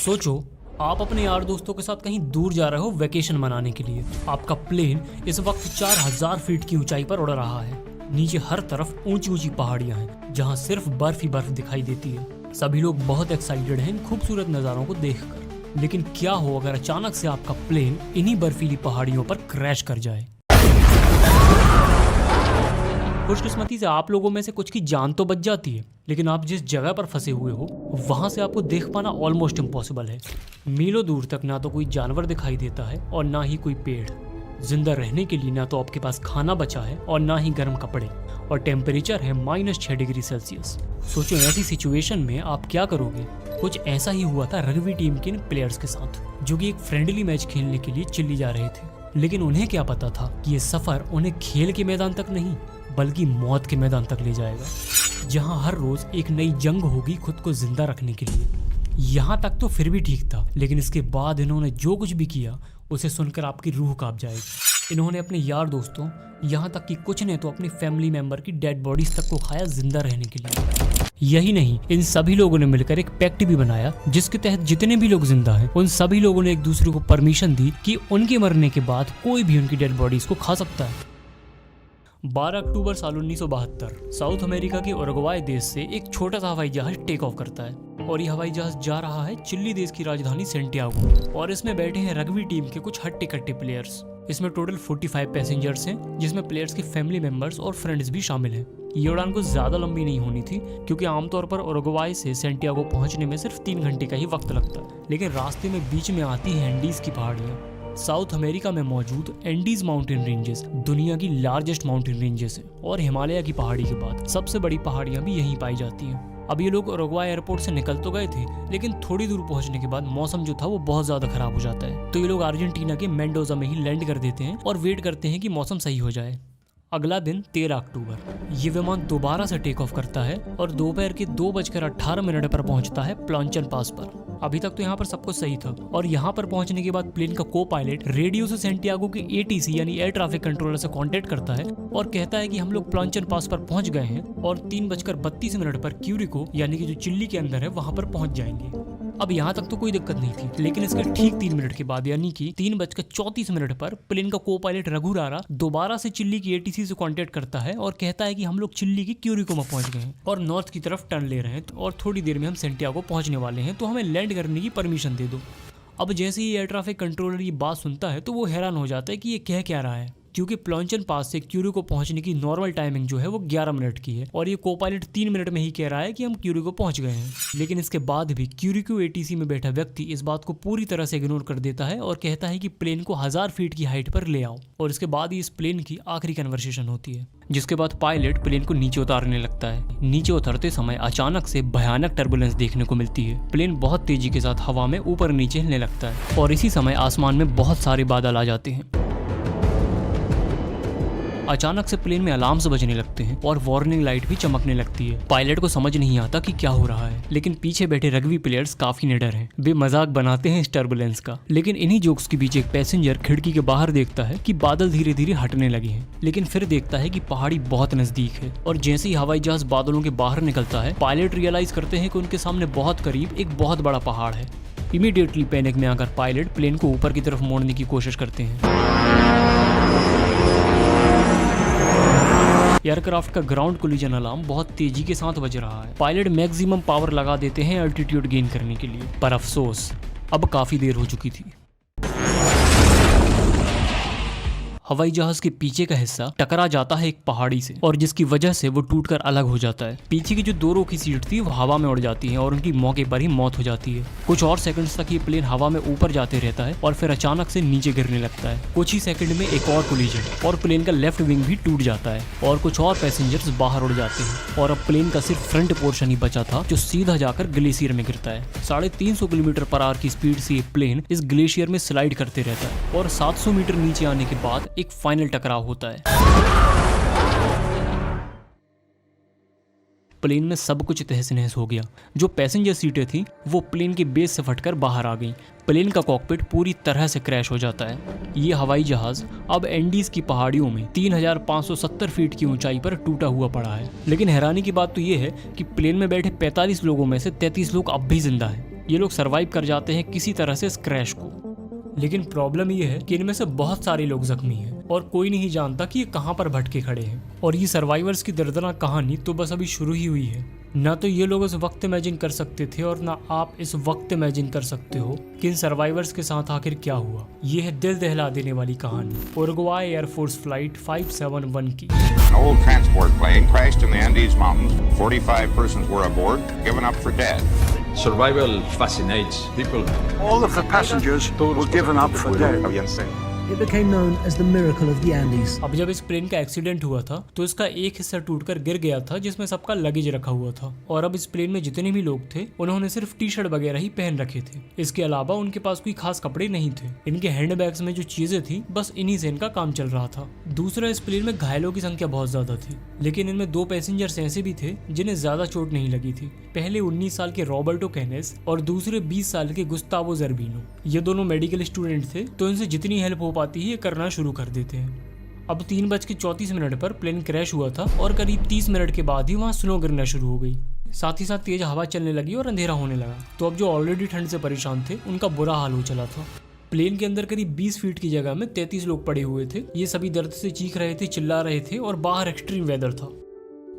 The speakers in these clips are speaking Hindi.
सोचो, आप अपने यार दोस्तों के साथ कहीं दूर जा रहे हो वेकेशन मनाने के लिए। आपका प्लेन इस वक्त 4000 फीट की ऊंचाई पर उड़ रहा है। नीचे हर तरफ ऊंची ऊंची पहाड़ियां हैं जहां सिर्फ बर्फ ही बर्फ दिखाई देती है। सभी लोग बहुत एक्साइटेड हैं इन खूबसूरत नज़ारों को देखकर। लेकिन क्या हो अगर अचानक से आपका प्लेन इन्हीं बर्फीली पहाड़ियों पर क्रैश कर जाए। खुशकिस्मती से आप लोगों में से कुछ की जान तो बच जाती है, लेकिन आप जिस जगह पर फंसे हुए हो वहां से आपको देख पाना ऑलमोस्ट इम्पॉसिबल है। मीलों दूर तक ना तो कोई जानवर दिखाई देता है और ना ही कोई पेड़। जिंदा रहने के लिए ना तो आपके पास खाना बचा है और ना ही गर्म कपड़े, और टेम्परेचर है -6 डिग्री सेल्सियस। सोचो ऐसी सिचुएशन में आप क्या करोगे। कुछ ऐसा ही हुआ था रग्बी टीम के इन प्लेयर्स के साथ, जो कि एक फ्रेंडली मैच खेलने के लिए चिल्ली जा रहे थे। लेकिन उन्हें क्या पता था कि ये सफर उन्हें खेल के मैदान तक नहीं बल्कि मौत के मैदान तक ले जाएगा, जहां हर रोज एक नई जंग होगी खुद को जिंदा रखने के लिए। यहाँ तक तो फिर भी ठीक था, लेकिन इसके बाद इन्होंने जो कुछ भी किया उसे सुनकर आपकी रूह कांप जाएगी। इन्होंने अपने यार दोस्तों, यहाँ तक कि कुछ ने तो अपनी फैमिली मेंबर की डेड बॉडीज तक को खाया जिंदा रहने के लिए। यही नहीं, इन सभी लोगों ने मिलकर एक पैक्ट भी बनाया जिसके तहत जितने भी लोग जिंदा हैं उन सभी लोगों ने एक दूसरे को परमिशन दी कि उनके मरने के बाद कोई भी उनकी डेड बॉडीज को खा सकता है। 12 अक्टूबर साल 1972 साउथ अमेरिका के उरुग्वाय देश से एक छोटा सा हवाई जहाज टेक ऑफ करता है, और यह हवाई जहाज जा रहा है चिली देश की राजधानी सेंटियागो, और इसमें बैठे हैं रग्बी टीम के कुछ हट्टे कट्टे प्लेयर्स। इसमें टोटल 45 पैसेंजर्स हैं, जिसमें प्लेयर्स के फैमिली मेंबर्स और फ्रेंड्स भी शामिल हैं। ये उड़ान कुछ ज्यादा लंबी नहीं होनी थी, क्योंकि आमतौर पर उरुग्वाय से सेंटियागो पहुंचने में सिर्फ 3 घंटे का ही वक्त लगता है। लेकिन रास्ते में बीच में आती है एंडीज की पहाड़ियाँ। साउथ अमेरिका में मौजूद एंडीज माउंटेन रेंजेस दुनिया की लार्जेस्ट माउंटेन रेंजेस है, और हिमालय की पहाड़ी के बाद सबसे बड़ी पहाड़ियां भी यहीं पाई जाती हैं। अब ये लोग उरुग्वाय एयरपोर्ट से निकल तो गए थे, लेकिन थोड़ी दूर पहुंचने के बाद मौसम जो था वो बहुत ज्यादा खराब हो जाता है। तो ये लोग अर्जेंटीना के मेंडोजा में ही लैंड कर देते हैं और वेट करते हैं कि मौसम सही हो जाए। अगला दिन 13 अक्टूबर ये विमान दोबारा से टेक ऑफ करता है और दोपहर के 2:18 पर पहुंचता है प्लॉन्चन पास पर। अभी तक तो यहाँ पर सब कुछ सही था, और यहाँ पर पहुंचने के बाद प्लेन का को पायलट रेडियो से सेंटियागो के ATC यानी एयर ट्रैफिक कंट्रोलर से कांटेक्ट करता है और कहता है कि हम लोग प्लॉन्चन पास पर पहुंच गए हैं और 3:32 पर क्यूरिको यानी कि जो चिल्ली के अंदर है वहां पर पहुंच जाएंगे। अब यहाँ तक तो कोई दिक्कत नहीं थी, लेकिन इसके ठीक 3 मिनट के बाद यानी कि 3:34 पर प्लेन का को पायलट रघु रारा दोबारा से चिल्ली की ATC से कांटेक्ट करता है और कहता है कि हम लोग चिल्ली की क्यूरिको में पहुंच गए हैं और नॉर्थ की तरफ टर्न ले रहे हैं, और थोड़ी देर में हम सेंटियागो पहुंचने वाले हैं, तो हमें लैंड करने की परमिशन दे दो। अब जैसे ही एयर ट्रैफिक कंट्रोलर ये बात सुनता है तो वो हैरान हो जाता है कि ये कह क्या रहा है, क्योंकि प्लॉन्चन पास से क्यूरिको पहुंचने की नॉर्मल टाइमिंग जो है वो 11 मिनट की है, और ये को पायलट 3 मिनट में ही कह रहा है कि हम क्यूरिको पहुंच गए हैं। लेकिन इसके बाद भी क्यूरिको ATC में बैठा व्यक्ति इस बात को पूरी तरह से इग्नोर कर देता है और कहता है कि प्लेन को 1000 फीट की हाइट पर ले आओ, और इसके बाद ही इस प्लेन की आखिरी कन्वर्सेशन होती है, जिसके बाद पायलट प्लेन को नीचे उतारने लगता है। नीचे उतरते समय अचानक से भयानक टर्बुलेंस देखने को मिलती है। प्लेन बहुत तेजी के साथ हवा में ऊपर नीचे हिलने लगता है, और इसी समय आसमान में बहुत सारे बादल आ जाते हैं। अचानक से प्लेन में अलार्म्स बजने लगते हैं और वार्निंग लाइट भी चमकने लगती है। पायलट को समझ नहीं आता कि क्या हो रहा है, लेकिन पीछे बैठे रग्बी प्लेयर्स काफी निडर हैं। वे मजाक बनाते हैं इस टर्बुलेंस का। लेकिन इन्हीं जोक्स के बीच एक पैसेंजर खिड़की के बाहर देखता है कि बादल धीरे धीरे हटने लगे हैं, लेकिन फिर देखता है कि पहाड़ी बहुत नजदीक है, और जैसे ही हवाई जहाज बादलों के बाहर निकलता है पायलट रियलाइज करते हैं कि उनके सामने बहुत करीब एक बहुत बड़ा पहाड़ है। इमीडिएटली पैनिक में आकर पायलट प्लेन को ऊपर की तरफ मोड़ने की कोशिश करते हैं। एयरक्राफ्ट का ग्राउंड कोलिजन अलार्म बहुत तेजी के साथ बज रहा है। पायलट मैक्सिमम पावर लगा देते हैं अल्टीट्यूड गेन करने के लिए, पर अफसोस अब काफी देर हो चुकी थी। हवाई जहाज के पीछे का हिस्सा टकरा जाता है एक पहाड़ी से, और जिसकी वजह से वो टूटकर अलग हो जाता है। पीछे की जो 2 रो की सीट थी वो हवा में उड़ जाती है और उनकी मौके पर ही मौत हो जाती है। कुछ और सेकंड्स तक ये प्लेन हवा में ऊपर जाते रहता है और फिर अचानक से नीचे गिरने लगता है। कुछ ही सेकंड में एक और कोलिजन और प्लेन का लेफ्ट विंग भी टूट जाता है, और कुछ और पैसेंजर्स बाहर उड़ जाते हैं, और अब प्लेन का सिर्फ फ्रंट पोर्शन ही बचा था जो सीधा जाकर ग्लेशियर में गिरता है। 350 किलोमीटर/आवर की स्पीड से ये प्लेन इस ग्लेशियर में स्लाइड करते रहता है, और 700 मीटर नीचे आने के बाद एक फाइनल टकराव होता है। प्लेन में सब कुछ तहस नहस हो गया। जो पैसेंजर सीटें थी वो प्लेन के बेस से फटकर बाहर आ गईं। प्लेन का कॉकपिट पूरी तरह से क्रैश हो जाता है। ये हवाई जहाज अब एंडीज की पहाड़ियों में 3570 फीट की ऊंचाई पर टूटा हुआ पड़ा है। लेकिन हैरानी की बात तो ये है कि प्लेन में बैठे 45 लोगों में से 33 लोग अब भी जिंदा हैं। ये लोग सरवाइव कर जाते हैं किसी तरह से इस क्रैश को। लेकिन प्रॉब्लम ये है कि इनमें से बहुत सारे लोग जख्मी हैं और कोई नहीं जानता कि ये कहाँ पर भटके खड़े हैं। और ये सर्वाइवर्स की दर्दनाक कहानी तो बस अभी शुरू ही हुई है। ना तो ये लोग उस वक्त इमेजिन कर सकते थे और ना आप इस वक्त इमेजिन कर सकते हो कि इन सर्वाइवर्स के साथ आखिर क्या हुआ। ये है दिल दहला देने वाली कहानी उरुग्वाई एयरफोर्स फ्लाइट 571 की। An old transport plane crashed in the Andes Mountains. 45 persons were aboard, given up for dead. Survival fascinates people. All of the passengers were given up for dead. It became known as the miracle of the Andes. अब जब इस प्लेन का एक्सीडेंट हुआ था तो इसका एक हिस्सा टूटकर गिर गया था जिसमें सबका लगेज रखा हुआ था। और अब इस प्लेन में जितने भी लोग थे उन्होंने सिर्फ टी शर्ट वगैरह ही पहन रखे थे। इसके अलावा उनके पास कोई खास कपड़े नहीं थे। इनके हैंड बैग्स में जो चीजें थी बस इन्हीं से इनका काम चल रहा था। दूसरा, इस प्लेन में घायलों की संख्या बहुत ज्यादा थी, लेकिन इनमें 2 पैसेंजर्स ऐसे भी थे जिन्हें ज्यादा चोट नहीं लगी थी। पहले 19 साल के रॉबर्टो कैनेस और दूसरे 20 साल के गुस्तावो जर्बिनो। ये दोनों मेडिकल स्टूडेंट थे तो इनसे जितनी हेल्प हो पाती है ये करना शुरू कर देते हैं। अब 3:34 पर प्लेन क्रैश हुआ था और करीब 30 मिनट के बाद ही वहाँ स्नो गिरना शुरू हो गई। साथ ही साथ तेज हवा चलने लगी और अंधेरा होने लगा। तो अब जो ऑलरेडी ठंड से परेशान थे उनका बुरा हाल हो चला था। प्लेन के अंदर करीब 20 फीट की जगह में 33 लोग पड़े हुए थे। ये सभी दर्द से चीख रहे थे, चिल्ला रहे थे और बाहर एक्सट्रीम वेदर था।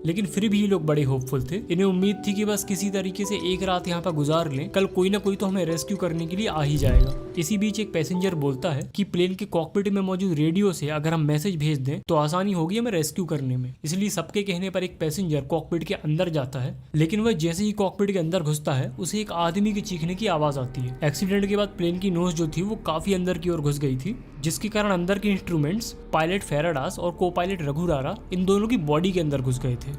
लेकिन फिर भी ये लोग बड़े होपफुल थे। इन्हें उम्मीद थी कि बस किसी तरीके से एक रात यहाँ पर गुजार लें, कल कोई ना कोई तो हमें रेस्क्यू करने के लिए आ ही जाएगा। इसी बीच एक पैसेंजर बोलता है कि प्लेन के कॉकपिट में मौजूद रेडियो से अगर हम मैसेज भेज दें तो आसानी होगी हमें रेस्क्यू करने में। इसलिए सबके कहने पर एक पैसेंजर कॉकपिट के अंदर जाता है, लेकिन वह जैसे ही कॉकपिट के अंदर घुसता है उसे एक आदमी के चीखने की आवाज आती है। एक्सीडेंट के बाद प्लेन की नोज जो थी वो काफी अंदर की ओर घुस गई थी, जिसके कारण अंदर के इंस्ट्रूमेंट्स पायलट फेराडास और को पायलट रघु रारा इन दोनों की बॉडी के अंदर घुस गए थे,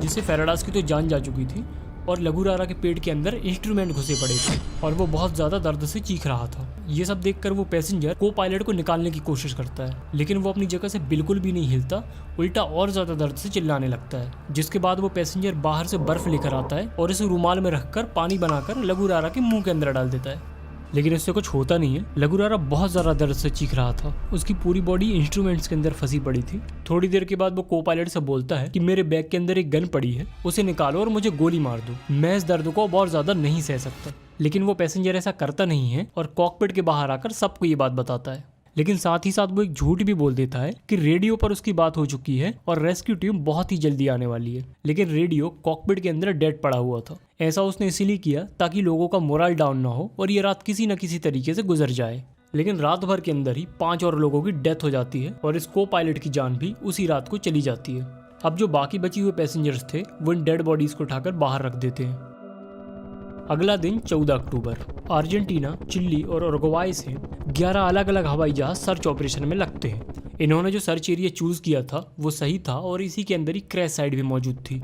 जिससे फेराडास की तो जान जा चुकी थी और लघु रारा के पेट के अंदर इंस्ट्रूमेंट घुसे पड़े थे और वो बहुत ज्यादा दर्द से चीख रहा था। ये सब देखकर वो पैसेंजर को पायलट को निकालने की कोशिश करता है, लेकिन वो अपनी जगह से बिल्कुल भी नहीं हिलता, उल्टा और ज्यादा दर्द से चिल्लाने लगता है। जिसके बाद वो पैसेंजर बाहर से बर्फ लेकर आता है और इसे रुमाल में रखकर पानी बनाकर लघु रारा के मुंह के अंदर डाल देता है, लेकिन इससे कुछ होता नहीं है। लघु रारा बहुत ज्यादा दर्द से चीख रहा था। उसकी पूरी बॉडी इंस्ट्रूमेंट्स के अंदर फंसी पड़ी थी। थोड़ी देर के बाद वो को पायलट से बोलता है कि मेरे बैग के अंदर एक गन पड़ी है, उसे निकालो और मुझे गोली मार दो, मैं इस दर्द को बहुत ज्यादा नहीं सह सकता। लेकिन वो पैसेंजर ऐसा करता नहीं है और कॉकपिट के बाहर आकर सबको ये बात बताता है। लेकिन साथ ही साथ वो एक झूठ भी बोल देता है कि रेडियो पर उसकी बात हो चुकी है और रेस्क्यू टीम बहुत ही जल्दी आने वाली है। लेकिन रेडियो कॉकपिट के अंदर डेड पड़ा हुआ था। ऐसा उसने इसीलिए किया ताकि लोगों का मोरल डाउन ना हो और ये रात किसी न किसी तरीके से गुजर जाए। लेकिन रात भर के अंदर ही 5 और लोगों की डेथ हो जाती है और इस को पायलट की जान भी उसी रात को चली जाती है। अब जो बाकी बची हुए पैसेंजर्स थे वो इन डेड बॉडीज को उठाकर बाहर रख देते हैं। अगला दिन 14 अक्टूबर, अर्जेंटीना, चिली और उरुग्वाई से 11 अलग अलग हवाई जहाज सर्च ऑपरेशन में लगते हैं। इन्होंने जो सर्च एरिया चूज किया था वो सही था और इसी के अंदर ही क्रैश साइट भी मौजूद थी।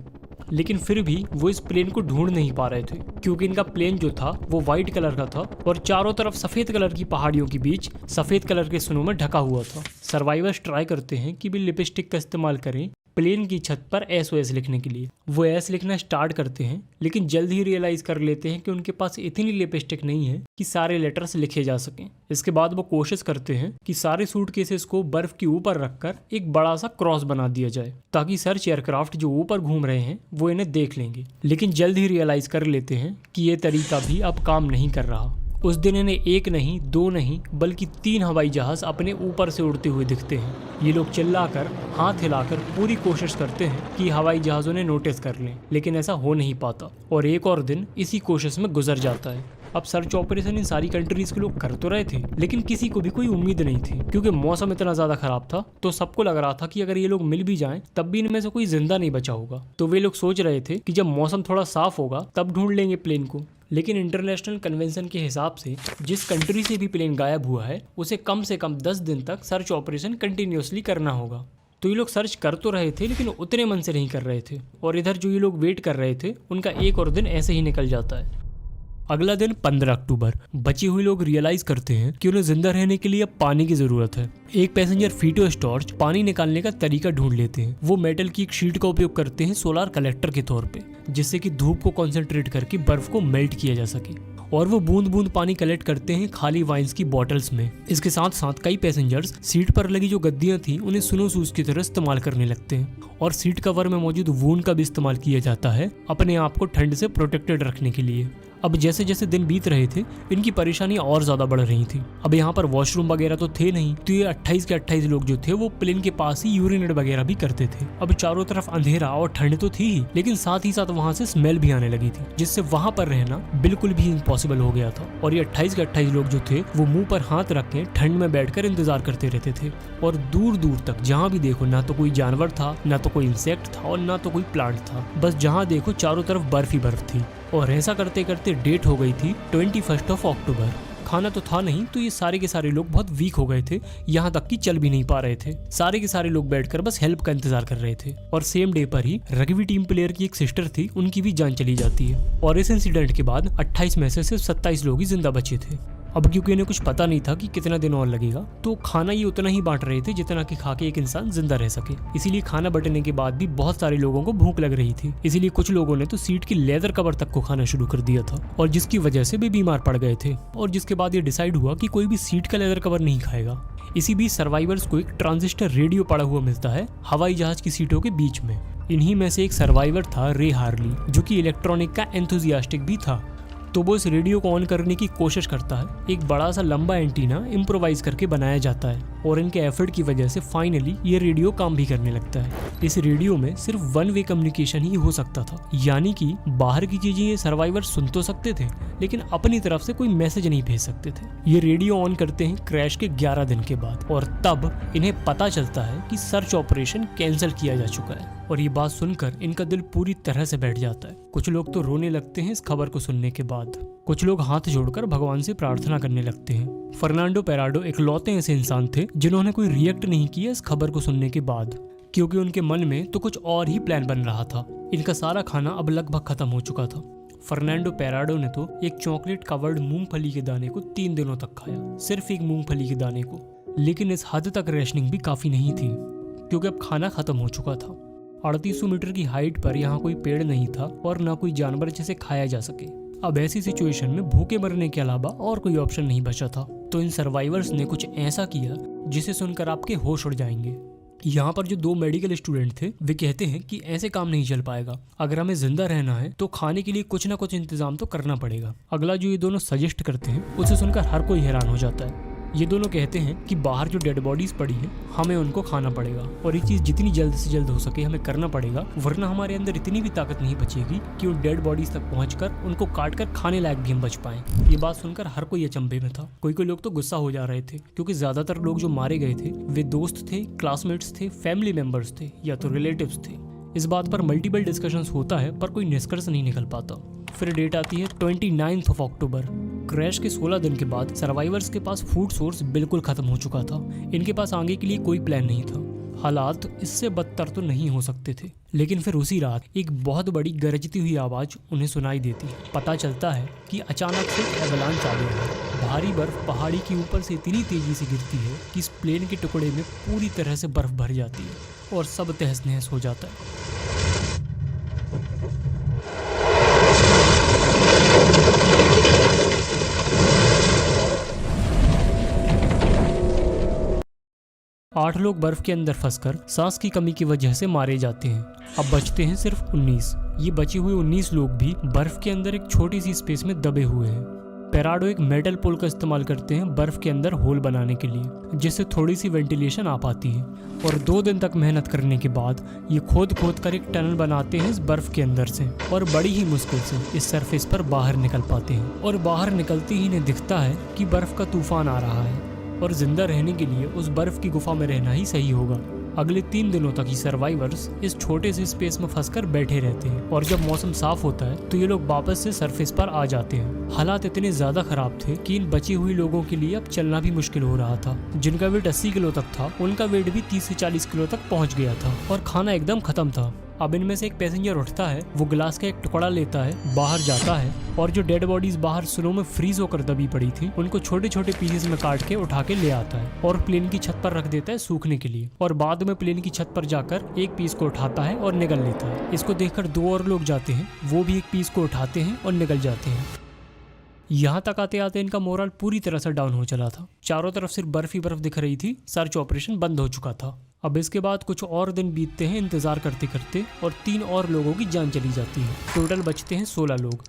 लेकिन फिर भी वो इस प्लेन को ढूंढ नहीं पा रहे थे, क्योंकि इनका प्लेन जो था वो व्हाइट कलर का था और चारों तरफ सफेद कलर की पहाड़ियों के बीच सफेद कलर के स्नो में ढका हुआ था। सर्वाइवर्स ट्राई करते हैं कि भी लिपस्टिक का इस्तेमाल करें प्लेन की छत पर SOS लिखने के लिए। वो एस लिखना स्टार्ट करते हैं, लेकिन जल्द ही रियलाइज कर लेते हैं कि उनके पास इतनी लिपस्टिक नहीं है कि सारे लेटर्स लिखे जा सकें। इसके बाद वो कोशिश करते हैं कि सारे सूटकेसेस को बर्फ के ऊपर रखकर एक बड़ा सा क्रॉस बना दिया जाए, ताकि सर्च एयरक्राफ्ट जो ऊपर घूम रहे हैं वो इन्हें देख लेंगे। लेकिन जल्द ही रियलाइज कर लेते हैं कि ये तरीका भी अब काम नहीं कर रहा। उस दिन इन्हें 1 नहीं 2 नहीं बल्कि 3 हवाई जहाज अपने ऊपर से उड़ते हुए दिखते हैं। ये लोग चिल्लाकर हाथ हिलाकर पूरी कोशिश करते हैं कि हवाई जहाज़ों ने नोटिस कर लें, लेकिन ऐसा हो नहीं पाता और एक और दिन इसी कोशिश में गुजर जाता है। अब सर्च ऑपरेशन इन सारी कंट्रीज के लोग कर तो रहे थे, लेकिन किसी को भी कोई उम्मीद नहीं थी, क्योंकि मौसम इतना ज्यादा खराब था। तो सबको लग रहा था कि अगर ये लोग मिल भी जाएं तब भी इनमें से कोई जिंदा नहीं बचा होगा। तो वे लोग सोच रहे थे कि जब मौसम थोड़ा साफ होगा तब ढूंढ लेंगे प्लेन को। लेकिन इंटरनेशनल कन्वेंशन के हिसाब से जिस कंट्री से भी प्लेन गायब हुआ है उसे कम से कम 10 दिन तक सर्च ऑपरेशन कंटिन्यूसली करना होगा। तो ये लोग सर्च कर तो रहे थे, लेकिन उतने मन से नहीं कर रहे थे और इधर जो ये लोग वेट कर रहे थे उनका एक और दिन ऐसे ही निकल जाता है। अगला दिन 15 अक्टूबर, बचे हुए लोग रियलाइज करते हैं कि उन्हें जिंदा रहने के लिए अब पानी की जरूरत है। एक पैसेंजर फीटो स्टॉर्च पानी निकालने का तरीका ढूंढ लेते हैं। वो मेटल की एक शीट का उपयोग करते हैं सोलर कलेक्टर के तौर पे, जिससे कि धूप को कॉन्सेंट्रेट करके बर्फ को मेल्ट किया जा सके, और वो बूंद बूंद पानी कलेक्ट करते हैं खाली वाइन्स की बॉटल्स में। इसके साथ साथ कई पैसेंजर्स सीट पर लगी जो गद्दियां थी उन्हें स्नो शूज की तरह इस्तेमाल करने लगते हैं, और सीट कवर में मौजूद वून का भी इस्तेमाल किया जाता है अपने आप को ठंड से प्रोटेक्टेड रखने के लिए। अब जैसे जैसे दिन बीत रहे थे इनकी परेशानी और ज्यादा बढ़ रही थी। अब यहाँ पर वॉशरूम वगैरह तो थे नहीं, तो ये 28 के 28 लोग जो थे वो प्लेन के पास ही यूरिनेट वगैरह भी करते थे। अब चारों तरफ अंधेरा और ठंड तो थी ही, लेकिन साथ ही साथ वहाँ से स्मेल भी आने लगी थी, जिससे वहाँ पर रहना बिल्कुल भी इम्पॉसिबल हो गया था। और ये 28 के 28 लोग जो थे वो मुंह पर हाथ रख के ठंड में बैठकर इंतजार करते रहते थे। और दूर दूर तक जहाँ भी देखो ना तो कोई जानवर था, ना तो कोई इंसेक्ट था और ना तो कोई प्लांट था। बस जहाँ देखो चारों तरफ बर्फ ही बर्फ थी। और ऐसा करते करते डेट हो गई थी 21 अक्टूबर। खाना तो था नहीं, तो ये सारे के सारे लोग बहुत वीक हो गए थे, यहाँ तक कि चल भी नहीं पा रहे थे। सारे के सारे लोग बैठकर बस हेल्प का इंतजार कर रहे थे। और सेम डे पर ही रग्बी टीम प्लेयर की एक सिस्टर थी, उनकी भी जान चली जाती है। और इस इंसिडेंट के बाद 28 में से सिर्फ 27 लोग ही जिंदा बचे थे। अब क्योंकि इन्हें कुछ पता नहीं था कि कितना दिन और लगेगा, तो खाना ये उतना ही बांट रहे थे जितना कि खा के एक इंसान जिंदा रह सके। इसीलिए खाना बंटने के बाद भी बहुत सारे लोगों को भूख लग रही थी, इसीलिए कुछ लोगों ने तो सीट की लेदर कवर तक को खाना शुरू कर दिया था, और जिसकी वजह से भी बीमार पड़ गए थे। और जिसके बाद ये डिसाइड हुआ कि कोई भी सीट का लेदर कवर नहीं खाएगा। इसी बीच सर्वाइवर्स को एक ट्रांजिस्टर रेडियो पड़ा हुआ मिलता है हवाई जहाज की सीटों के बीच में। इन्हीं में से एक सर्वाइवर था रे हार्ली, जो कि इलेक्ट्रॉनिक का एंथुजियास्टिक भी था। तो वो इस रेडियो को ऑन करने की कोशिश करता है। एक बड़ा सा लंबा एंटीना इम्प्रोवाइज करके बनाया जाता है, और इनके एफर्ट की वजह से फाइनली ये रेडियो काम भी करने लगता है। इस रेडियो में सिर्फ वन वे कम्युनिकेशन ही हो सकता था, यानी कि बाहर की चीजें ये सर्वाइवर सुन तो सकते थे, लेकिन अपनी तरफ से कोई मैसेज नहीं भेज सकते थे। ये रेडियो ऑन करते हैं क्रैश के 11 दिन के बाद, और तब इन्हें पता चलता है कि सर्च ऑपरेशन कैंसिल किया जा चुका है। और ये बात सुनकर इनका दिल पूरी तरह से बैठ जाता है। कुछ लोग तो रोने लगते हैं इस खबर को सुनने के बाद। कुछ लोग हाथ जोड़कर भगवान से प्रार्थना करने लगते हैं। फर्नांडो पेराडो इकलौते ऐसे इंसान थे जिन्होंने कोई रिएक्ट नहीं किया इस खबर को सुनने के बाद, क्योंकि उनके मन में तो कुछ और ही प्लान बन रहा था। इनका सारा खाना अब लगभग खत्म हो चुका था। फर्नांडो पेराडो ने तो एक चॉकलेट कवर्ड मूंगफली के दाने को 3 दिनों तक खाया, सिर्फ एक मूंगफली के दाने को। लेकिन इस हद तक रेशनिंग भी काफी नहीं थी, क्योंकि अब खाना खत्म हो चुका था। 3800 मीटर की हाइट पर यहाँ कोई पेड़ नहीं था और ना कोई जानवर जिसे खाया जा सके। अब ऐसी सिचुएशन में भूखे मरने के अलावा और कोई ऑप्शन नहीं बचा था। तो इन सर्वाइवर्स ने कुछ ऐसा किया जिसे सुनकर आपके होश उड़ जाएंगे। यहाँ पर जो 2 मेडिकल स्टूडेंट थे वे कहते हैं कि ऐसे काम नहीं चल पाएगा। अगर हमें जिंदा रहना है तो खाने के लिए कुछ ना कुछ इंतजाम तो करना पड़ेगा। अगला जो ये दोनों सजेस्ट करते हैं उसे सुनकर हर कोई हैरान हो जाता है। ये दोनों कहते हैं कि बाहर जो डेड बॉडीज पड़ी हैं हमें उनको खाना पड़ेगा, और ये चीज़ जितनी जल्द से जल्द हो सके हमें करना पड़ेगा, वरना हमारे अंदर इतनी भी ताकत नहीं बचेगी कि उन डेड बॉडीज तक पहुंचकर उनको काटकर खाने लायक भी हम बच पाएं। ये बात सुनकर हर कोई अचंभे में था। कोई लोग तो गुस्सा हो जा रहे थे, क्योंकि ज्यादातर लोग जो मारे गए थे वे दोस्त थे, क्लासमेट्स थे, फैमिली मेंबर्स थे या तो रिलेटिव्स थे। इस बात पर मल्टीपल डिस्कशंस होता है पर कोई निष्कर्ष नहीं निकल पाता। फिर डेट आती है 29 अक्टूबर। क्रैश के 16 दिन के बाद सर्वाइवर्स के पास फूड सोर्स बिल्कुल खत्म हो चुका था। इनके पास आगे के लिए कोई प्लान नहीं था। हालात इससे बदतर तो नहीं हो सकते थे। लेकिन फिर उसी रात एक बहुत बड़ी गरजती हुई आवाज उन्हें सुनाई देती है। पता चलता है कि अचानक से एवलांच आ गया है। भारी बर्फ पहाड़ी के ऊपर से इतनी तेजी से गिरती है कि इस प्लेन के टुकड़े में पूरी तरह से बर्फ भर जाती है और सब तहस नहस हो जाता है। 8 लोग बर्फ के अंदर फंसकर सांस की कमी की वजह से मारे जाते हैं। अब बचते हैं सिर्फ 19। ये बचे हुए 19 लोग भी बर्फ के अंदर एक छोटी सी स्पेस में दबे हुए हैं। पेराडो एक मेटल पोल का इस्तेमाल करते हैं बर्फ के अंदर होल बनाने के लिए, जिससे थोड़ी सी वेंटिलेशन आ पाती है। और 2 दिन तक मेहनत करने के बाद ये खोद कर एक टनल बनाते हैं इस बर्फ के अंदर से, और बड़ी ही मुश्किल से इस सरफेस पर बाहर निकल पाते हैं। और बाहर निकलते ही इन्हें दिखता है कि बर्फ का तूफान आ रहा है, और जिंदा रहने के लिए उस बर्फ की गुफा में रहना ही सही होगा। अगले 3 दिनों तक ही सर्वाइवर्स इस छोटे से स्पेस में फंसकर बैठे रहते हैं, और जब मौसम साफ होता है तो ये लोग वापस से सरफेस पर आ जाते हैं। हालात इतने ज्यादा खराब थे कि इन बची हुई लोगों के लिए अब चलना भी मुश्किल हो रहा था। जिनका वेट 80 किलो तक था उनका वेट भी 30 से 40 किलो तक पहुंच गया था, और खाना एकदम खत्म था। अब इनमें से एक पैसेंजर उठता है, वो गिलास का एक टुकड़ा लेता है, बाहर जाता है, और जो डेड बॉडीज बाहर स्नो में फ्रीज होकर दबी पड़ी थी उनको छोटे छोटे पीसेस में काट के उठा के ले आता है और प्लेन की छत पर रख देता है सूखने के लिए। और बाद में प्लेन की छत पर जाकर एक पीस को उठाता है और निगल लेता है। इसको देखकर 2 और लोग जाते हैं, वो भी एक पीस को उठाते हैं और निगल जाते हैं। यहाँ तक आते आते इनका मोरल पूरी तरह से डाउन हो चला था। चारों तरफ सिर्फ बर्फ ही बर्फ दिख रही थी। सर्च ऑपरेशन बंद हो चुका था। अब इसके बाद कुछ और दिन बीतते हैं इंतजार करते करते, और 3 और लोगों की जान चली जाती है। टोटल बचते हैं 16 लोग।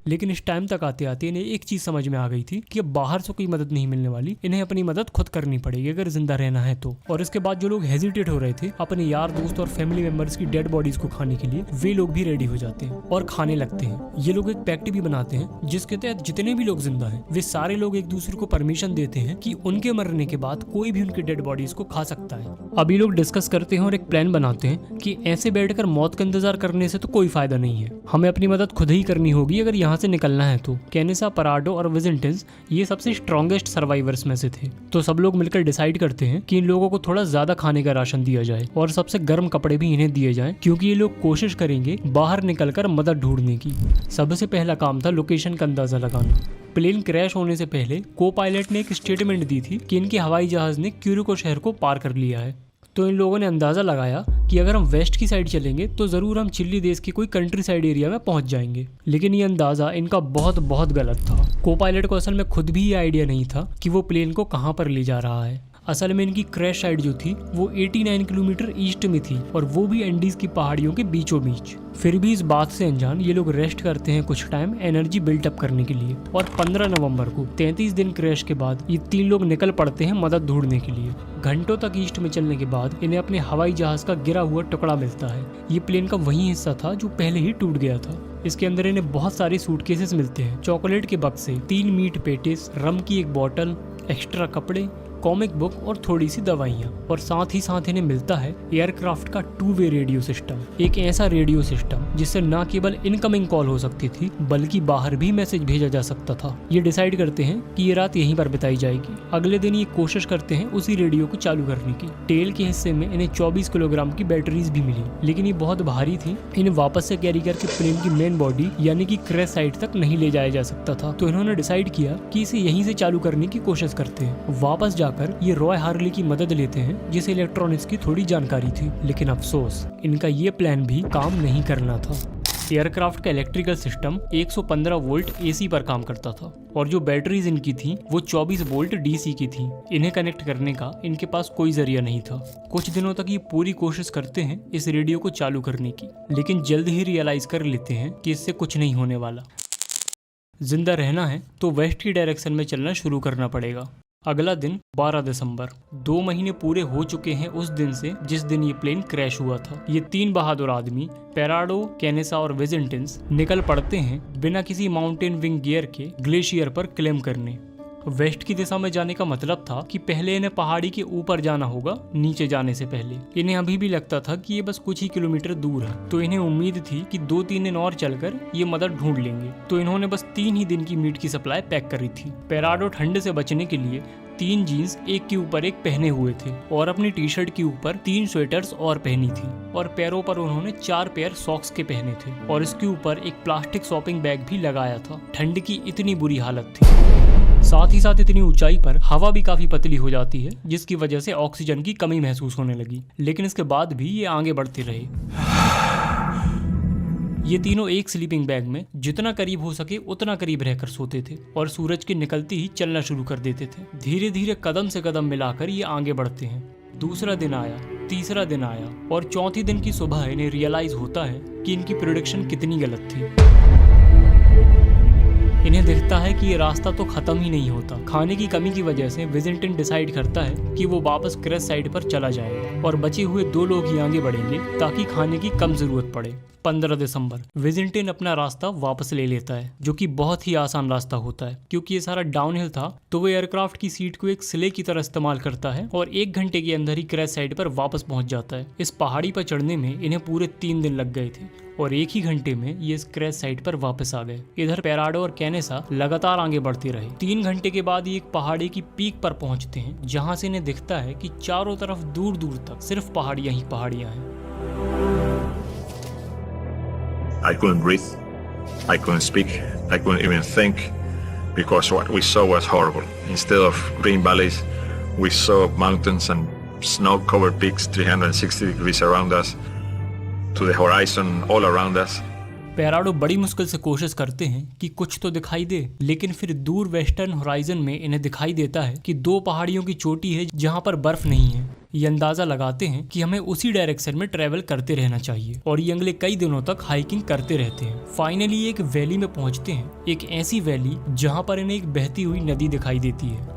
लेकिन इस टाइम तक आते आते इन्हें एक चीज समझ में आ गई थी कि अब बाहर से कोई मदद नहीं मिलने वाली, इन्हें अपनी मदद खुद करनी पड़ेगी अगर जिंदा रहना है तो। और इसके बाद जो लोग हेजिटेट हो रहे थे अपने यार दोस्त और फैमिली मेंबर्स की डेड बॉडीज को खाने के लिए, वे लोग भी रेडी हो जाते हैं और खाने लगते हैं। ये लोग एक पैक्ट भी बनाते हैं जिसके तहत जितने भी लोग जिंदा हैं वे सारे लोग एक दूसरे को परमिशन देते हैं कि उनके मरने के बाद कोई भी उनकी डेड बॉडीज को खा सकता है। अभी लोग डिस्कस करते हैं और एक प्लान बनाते हैं कि ऐसे बैठकर मौत का इंतजार करने से तो कोई फायदा नहीं है, हमें अपनी मदद खुद ही करनी होगी अगर यहाँ से निकलना है तो। कैनेसा, पराडो और विजिटेंस ये सबसे स्ट्रॉन्गेस्ट सर्वाइवर्स में से थे, तो सब लोग मिलकर डिसाइड करते हैं कि इन लोगों को थोड़ा ज्यादा खाने का राशन दिया जाए और सबसे गर्म कपड़े भी इन्हें दिए जाएं, क्योंकि ये लोग कोशिश करेंगे बाहर निकलकर मदद ढूंढने की। सबसे पहला काम था लोकेशन का अंदाजा लगाना। प्लेन क्रैश होने से पहले को पायलट ने एक स्टेटमेंट दी थी कि इनके हवाई जहाज ने क्यूरिको शहर को पार कर लिया है। तो इन लोगों ने अंदाजा लगाया कि अगर हम वेस्ट की साइड चलेंगे तो जरूर हम चिली देश की कोई कंट्री साइड एरिया में पहुंच जाएंगे। लेकिन ये अंदाजा इनका बहुत बहुत गलत था। को पायलट को असल में खुद भी ये आइडिया नहीं था कि वो प्लेन को कहां पर ले जा रहा है। असल में इनकी क्रैश साइड जो थी वो 89 किलोमीटर ईस्ट में थी और वो भी एंडीज की पहाड़ियों के बीचों बीच। फिर भी इस बात से अनजान ये लोग रेस्ट करते हैं कुछ टाइम एनर्जी बिल्टअप करने के लिए। और 15 नवंबर को 33 दिन क्रैश के बाद ये 3 लोग निकल पड़ते हैं मदद ढूंढने के लिए। घंटों तक ईस्ट में चलने के बाद इन्हें अपने हवाई जहाज का गिरा हुआ टुकड़ा मिलता है। ये प्लेन का वही हिस्सा था जो पहले ही टूट गया था। इसके अंदर इन्हें बहुत सारे सूटकेसेस मिलते हैं, चॉकलेट के बक्से, 3 मीट पेटिस, रम की एक बोतल, एक्स्ट्रा कपड़े, कॉमिक बुक और थोड़ी सी दवाइयाँ। और साथ ही साथ इन्हें मिलता है एयरक्राफ्ट का 2-वे रेडियो सिस्टम, एक ऐसा रेडियो सिस्टम जिससे न केवल इनकमिंग कॉल हो सकती थी बल्कि बाहर भी मैसेज भेजा जा सकता था। ये डिसाइड करते हैं कि ये रात यहीं पर बिताई जाएगी। अगले दिन ये कोशिश करते हैं उसी रेडियो को चालू करने की। टेल के हिस्से में इन्हें 24 किलोग्राम की बैटरीज भी मिली, लेकिन ये बहुत भारी थी, इन्हें वापस से कैरी करके प्लेन की मेन बॉडी यानी कि क्रैश साइट तक नहीं ले जाया जा सकता था। तो इन्होंने डिसाइड किया कि इसे यहीं से चालू करने की कोशिश करते हैं। वापस जाकर ये रॉय हार्ली की मदद लेते हैं जिसे इलेक्ट्रॉनिक्स की थोड़ी जानकारी थी, लेकिन अफसोस इनका ये प्लान भी काम नहीं करना था। एयरक्राफ्ट का इलेक्ट्रिकल सिस्टम 115 वोल्ट एसी पर काम करता था और जो बैटरीज इनकी थी वो 24 वोल्ट डीसी की थी। इन्हें कनेक्ट करने का इनके पास कोई जरिया नहीं था। कुछ दिनों तक ये पूरी कोशिश करते हैं इस रेडियो को चालू करने की, लेकिन जल्द ही रियलाइज कर लेते हैं कि इससे कुछ नहीं होने वाला। जिंदा रहना है तो वेस्ट की डायरेक्शन में चलना शुरू करना पड़ेगा। अगला दिन 12 दिसंबर, 2 महीने पूरे हो चुके हैं उस दिन से जिस दिन ये प्लेन क्रैश हुआ था। ये 3 बहादुर आदमी पेराडो, कैनेसा और विजिटेंस निकल पड़ते हैं बिना किसी माउंटेन विंग गियर के ग्लेशियर पर क्लेम करने। वेस्ट की दिशा में जाने का मतलब था कि पहले इन्हें पहाड़ी के ऊपर जाना होगा नीचे जाने से पहले। इन्हें अभी भी लगता था कि ये बस कुछ ही किलोमीटर दूर है, तो इन्हें उम्मीद थी कि 2-3 दिन और चलकर ये मदद ढूंढ लेंगे। तो इन्होंने बस 3 ही दिन की मीट की सप्लाई पैक करी थी। पेराडो ठंड से बचने के लिए 3 जीन्स एक के ऊपर एक पहने हुए थे और अपनी टी शर्ट के ऊपर 3 स्वेटर्स और पहनी थी और पैरों पर उन्होंने 4 पेयर सॉक्स के पहने थे और इसके ऊपर एक प्लास्टिक शॉपिंग बैग भी लगाया था। ठंड की इतनी बुरी हालत थी, साथ ही साथ इतनी ऊंचाई पर हवा भी काफी पतली हो जाती है जिसकी वजह से ऑक्सीजन की कमी महसूस होने लगी। लेकिन इसके बाद भी ये आगे बढ़ते रहे। ये तीनों एक स्लीपिंग बैग में जितना करीब हो सके उतना करीब रहकर सोते थे और सूरज के निकलते ही चलना शुरू कर देते थे। धीरे धीरे कदम से कदम मिलाकर ये आगे बढ़ते हैं। दूसरा दिन आया, तीसरा दिन आया और चौथे दिन की सुबह इन्हें रियलाइज होता है कि इनकी प्रेडिक्शन कितनी गलत थी। इन्हें दिखता है कि ये रास्ता तो खत्म ही नहीं होता। खाने की कमी की वजह से विजिटेंट डिसाइड करता है कि वो वापस क्रैश साइट पर चला जाएगा और बचे हुए 2 लोग ही आगे बढ़ेंगे ताकि खाने की कम जरूरत पड़े। 15 दिसंबर, विजिटेंट अपना रास्ता वापस ले लेता है जो कि बहुत ही आसान रास्ता होता है क्योंकि ये सारा डाउनहिल था। तो वो एयरक्राफ्ट की सीट को एक स्ले की तरह इस्तेमाल करता है और 1 घंटे के अंदर ही क्रैश साइट पर वापस पहुंच जाता है। इस पहाड़ी पर चढ़ने में इन्हें पूरे 3 दिन लग गए थे और 1 ही घंटे में ये इस क्रैश साइट पर वापस आ गए। इधर पेराडो और कैनेसा लगातार आगे बढ़ते रहे। 3 घंटे के बाद ये एक पहाड़ी की पीक पर पहुंचते हैं जहां से इन्हें दिखता है कि चारों तरफ दूर दूर तक सिर्फ पहाड़ियां ही पहाड़ियां हैं। I couldn't breathe, I couldn't speak, I couldn't even think because what we saw was horrible. Instead of green valleys, we saw mountains and snow-covered peaks 360 degrees around us, to the horizon all around us. पेराडो बड़ी मुश्किल से कोशिश करते हैं कि कुछ तो दिखाई दे, लेकिन फिर दूर वेस्टर्न होराइजन में इन्हें दिखाई देता है कि 2 पहाड़ियों की चोटी है जहां पर बर्फ नहीं है। ये अंदाजा लगाते हैं कि हमें उसी डायरेक्शन में ट्रेवल करते रहना चाहिए और ये अगले कई दिनों तक हाइकिंग करते रहते हैं। फाइनली एक वैली में पहुंचते हैं, एक ऐसी वैली जहां पर इन्हें एक बहती हुई नदी दिखाई देती है।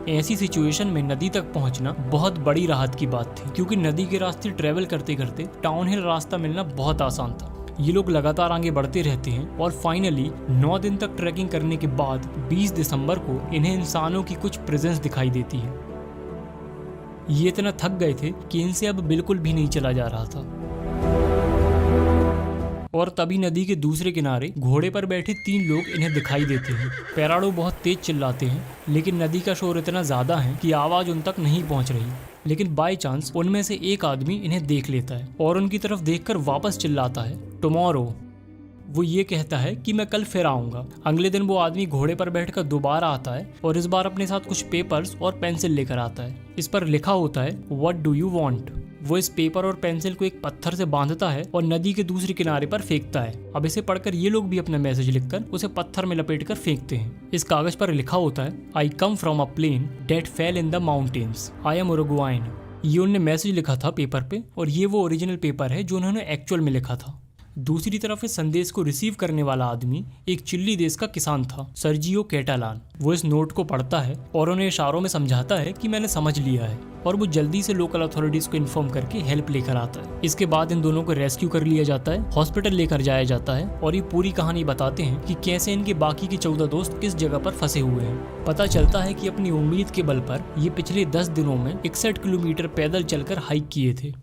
ऐसी सिचुएशन में नदी तक पहुंचना बहुत बड़ी राहत की बात थी, क्योंकि नदी के रास्ते ट्रेवल करते करते टाउन हिल रास्ता मिलना बहुत आसान था। ये लोग लगातार आगे बढ़ते रहते हैं और फाइनली 9 दिन तक ट्रैकिंग करने के बाद 20 दिसंबर को इन्हें इंसानों की कुछ प्रेजेंस दिखाई देती है। ये इतना थक गए थे कि इनसे अब बिल्कुल भी नहीं चला जा रहा था। और तभी नदी के दूसरे किनारे घोड़े पर बैठे 3 लोग इन्हें दिखाई देते हैं। पैराडो बहुत तेज चिल्लाते हैं, लेकिन नदी का शोर इतना ज्यादा है कि आवाज उन तक नहीं पहुंच रही। लेकिन बाय चांस उनमें से एक आदमी इन्हें देख लेता है और उनकी तरफ देखकर वापस चिल्लाता है, टुमारो। वो ये कहता है कि मैं कल फिर आऊंगा। अगले दिन वो आदमी घोड़े पर बैठकर दोबारा आता है और इस बार अपने साथ कुछ पेपर्स और पेंसिल लेकर आता है। इस पर लिखा होता है, व्हाट डू यू वांट। वो इस पेपर और पेंसिल को एक पत्थर से बांधता है और नदी के दूसरे किनारे पर फेंकता है। अब इसे पढ़कर ये लोग भी अपना मैसेज लिखकर उसे पत्थर में लपेटकर फेंकते हैं। इस कागज पर लिखा होता है, I come from a plane that fell in the mountains, I am Uruguayan. ये उन्होंने मैसेज लिखा था पेपर पे और ये वो ओरिजिनल पेपर है जो उन्होंने एक्चुअल में लिखा था। दूसरी तरफ इस संदेश को रिसीव करने वाला आदमी एक चिली देश का किसान था, सर्जियो कैटालान। वो इस नोट को पढ़ता है और उन्हें इशारों में समझाता है कि मैंने समझ लिया है, और वो जल्दी से लोकल अथॉरिटीज को इन्फॉर्म करके हेल्प लेकर आता है। इसके बाद इन दोनों को रेस्क्यू कर लिया जाता है, हॉस्पिटल लेकर जाया जाता है और ये पूरी कहानी बताते हैं कि कैसे इनके बाकी के 14 दोस्त किस जगह पर फंसे हुए हैं। पता चलता है कि अपनी उम्मीद के बल पर ये पिछले 10 दिनों में 61 किलोमीटर पैदल चलकर हाइक किए थे।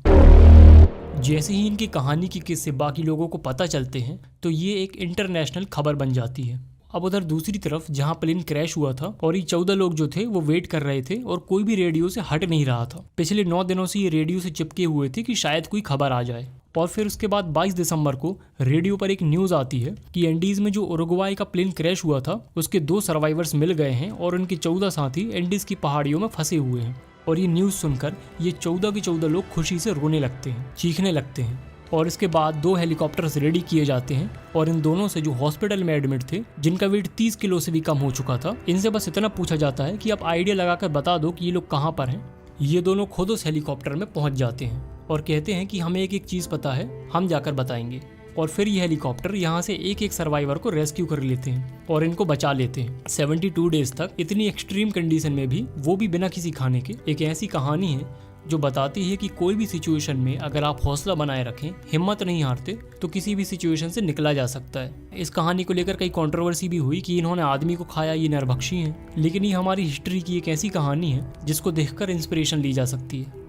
जैसे ही इनकी कहानी के किस्से बाकी लोगों को पता चलते हैं तो ये एक इंटरनेशनल खबर बन जाती है। अब उधर दूसरी तरफ जहां प्लेन क्रैश हुआ था और ये 14 लोग जो थे वो वेट कर रहे थे और कोई भी रेडियो से हट नहीं रहा था। पिछले 9 दिनों से ये रेडियो से चिपके हुए थे कि शायद कोई खबर आ जाए। और फिर उसके बाद 22 दिसंबर को रेडियो पर एक न्यूज़ आती है कि एंडीज में जो उरुग्वाई का प्लेन क्रैश हुआ था उसके 2 सर्वाइवर्स मिल गए हैं और उनके 14 साथी एंडीज की पहाड़ियों में फंसे हुए हैं। और ये न्यूज़ सुनकर ये 14 के 14 लोग खुशी से रोने लगते हैं, चीखने लगते हैं। और इसके बाद 2 हेलीकॉप्टर्स रेडी किए जाते हैं और इन दोनों से जो हॉस्पिटल में एडमिट थे, जिनका वेट 30 किलो से भी कम हो चुका था, इनसे बस इतना पूछा जाता है कि आप आइडिया लगाकर बता दो कि ये लोग कहाँ पर हैं। ये दोनों खुद उस हेलीकॉप्टर में पहुंच जाते हैं और कहते हैं कि हमें एक चीज़ पता है, हम जाकर बताएंगे। और फिर ये हेलीकॉप्टर यहाँ से एक सर्वाइवर को रेस्क्यू कर लेते हैं और इनको बचा लेते हैं। 72 डेज तक इतनी एक्सट्रीम कंडीशन में भी, वो भी बिना किसी खाने के। एक ऐसी कहानी है जो बताती है कि कोई भी सिचुएशन में अगर आप हौसला बनाए रखें, हिम्मत नहीं हारते, तो किसी भी सिचुएशन से निकला जा सकता है। इस कहानी को लेकर कई कंट्रोवर्सी भी हुई कि इन्होंने आदमी को खाया, ये नरभक्षी हैं, लेकिन ये हमारी हिस्ट्री की एक ऐसी कहानी है जिसको देखकर इंस्पिरेशन ली जा सकती है।